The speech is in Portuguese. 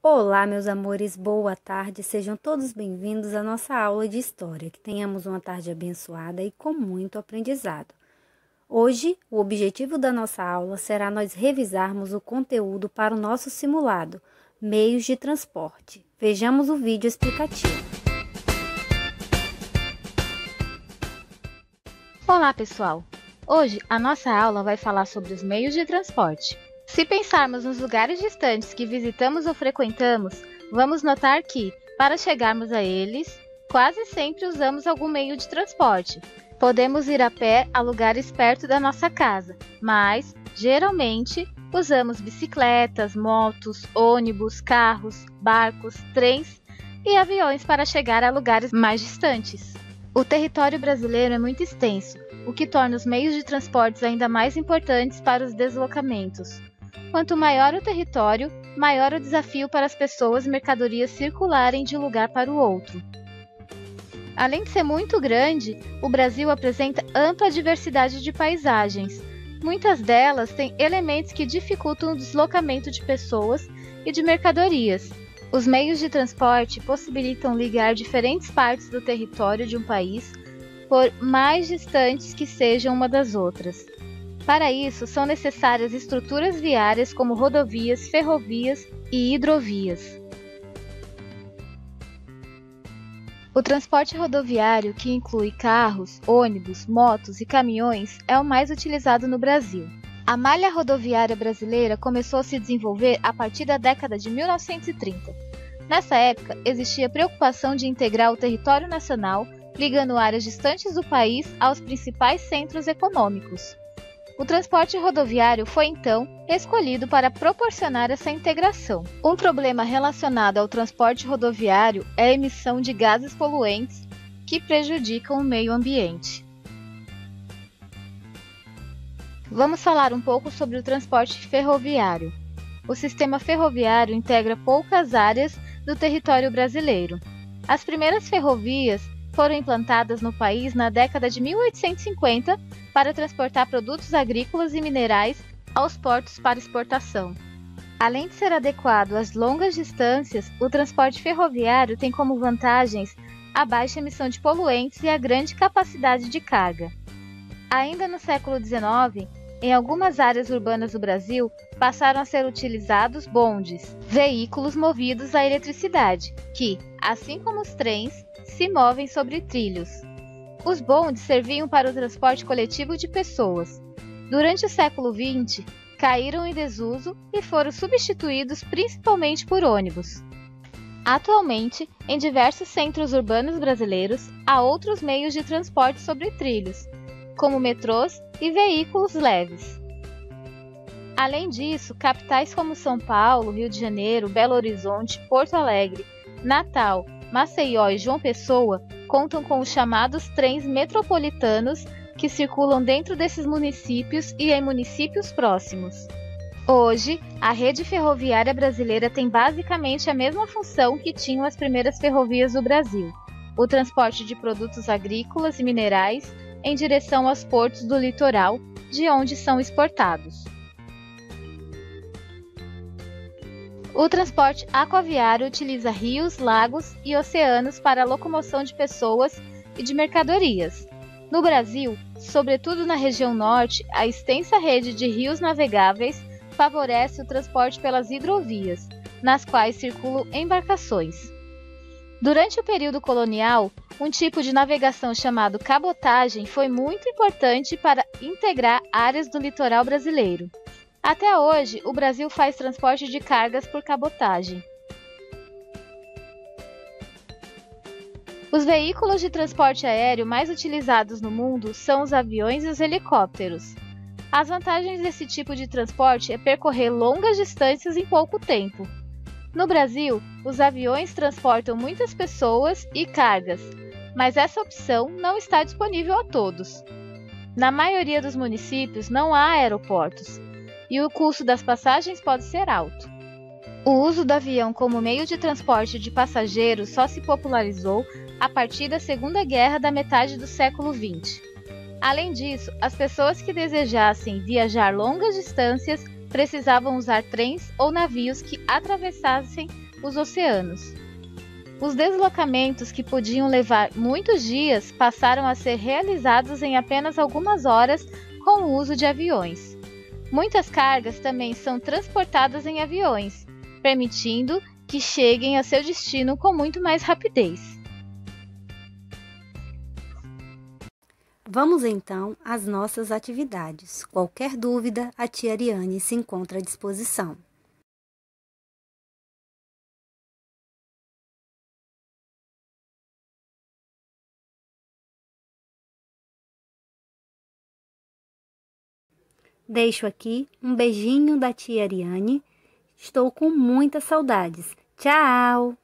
Olá, meus amores, boa tarde, sejam todos bem-vindos à nossa aula de História. Que tenhamos uma tarde abençoada e com muito aprendizado. Hoje, o objetivo da nossa aula será nós revisarmos o conteúdo para o nosso simulado, Meios de Transporte. Vejamos o vídeo explicativo. Olá, pessoal! Hoje, a nossa aula vai falar sobre os meios de transporte. Se pensarmos nos lugares distantes que visitamos ou frequentamos, vamos notar que, para chegarmos a eles, quase sempre usamos algum meio de transporte. Podemos ir a pé a lugares perto da nossa casa, mas, geralmente, usamos bicicletas, motos, ônibus, carros, barcos, trens e aviões para chegar a lugares mais distantes. O território brasileiro é muito extenso, o que torna os meios de transportes ainda mais importantes para os deslocamentos. Quanto maior o território, maior o desafio para as pessoas e mercadorias circularem de um lugar para o outro. Além de ser muito grande, o Brasil apresenta ampla diversidade de paisagens. Muitas delas têm elementos que dificultam o deslocamento de pessoas e de mercadorias. Os meios de transporte possibilitam ligar diferentes partes do território de um país, por mais distantes que sejam uma das outras. Para isso, são necessárias estruturas viárias como rodovias, ferrovias e hidrovias. O transporte rodoviário, que inclui carros, ônibus, motos e caminhões, é o mais utilizado no Brasil. A malha rodoviária brasileira começou a se desenvolver a partir da década de 1930. Nessa época, existia preocupação de integrar o território nacional, ligando áreas distantes do país aos principais centros econômicos. O transporte rodoviário foi, então, escolhido para proporcionar essa integração. Um problema relacionado ao transporte rodoviário é a emissão de gases poluentes que prejudicam o meio ambiente. Vamos falar um pouco sobre o transporte ferroviário. O sistema ferroviário integra poucas áreas do território brasileiro. As primeiras ferrovias foram implantadas no país na década de 1850 para transportar produtos agrícolas e minerais aos portos para exportação. Além de ser adequado às longas distâncias, o transporte ferroviário tem como vantagens a baixa emissão de poluentes e a grande capacidade de carga. Ainda no século XIX, em algumas áreas urbanas do Brasil, passaram a ser utilizados bondes, veículos movidos à eletricidade, que, assim como os trens, se movem sobre trilhos. Os bondes serviam para o transporte coletivo de pessoas. Durante o século XX, caíram em desuso e foram substituídos principalmente por ônibus. Atualmente, em diversos centros urbanos brasileiros, há outros meios de transporte sobre trilhos, como metrôs e veículos leves. Além disso, capitais como São Paulo, Rio de Janeiro, Belo Horizonte, Porto Alegre, Natal, Maceió e João Pessoa contam com os chamados trens metropolitanos que circulam dentro desses municípios e em municípios próximos. Hoje, a rede ferroviária brasileira tem basicamente a mesma função que tinham as primeiras ferrovias do Brasil: o transporte de produtos agrícolas e minerais em direção aos portos do litoral, de onde são exportados. O transporte aquaviário utiliza rios, lagos e oceanos para a locomoção de pessoas e de mercadorias. No Brasil, sobretudo na região norte, a extensa rede de rios navegáveis favorece o transporte pelas hidrovias, nas quais circulam embarcações. Durante o período colonial, um tipo de navegação chamado cabotagem foi muito importante para integrar áreas do litoral brasileiro. Até hoje, o Brasil faz transporte de cargas por cabotagem. Os veículos de transporte aéreo mais utilizados no mundo são os aviões e os helicópteros. As vantagens desse tipo de transporte é percorrer longas distâncias em pouco tempo. No Brasil, os aviões transportam muitas pessoas e cargas, mas essa opção não está disponível a todos. Na maioria dos municípios não há aeroportos, e o custo das passagens pode ser alto. O uso do avião como meio de transporte de passageiros só se popularizou a partir da Segunda Guerra da metade do século XX. Além disso, as pessoas que desejassem viajar longas distâncias precisavam usar trens ou navios que atravessassem os oceanos. Os deslocamentos que podiam levar muitos dias passaram a ser realizados em apenas algumas horas com o uso de aviões. Muitas cargas também são transportadas em aviões, permitindo que cheguem a seu destino com muito mais rapidez. Vamos então às nossas atividades. Qualquer dúvida, a tia Ariane se encontra à disposição. Deixo aqui um beijinho da tia Ariane. Estou com muitas saudades. Tchau!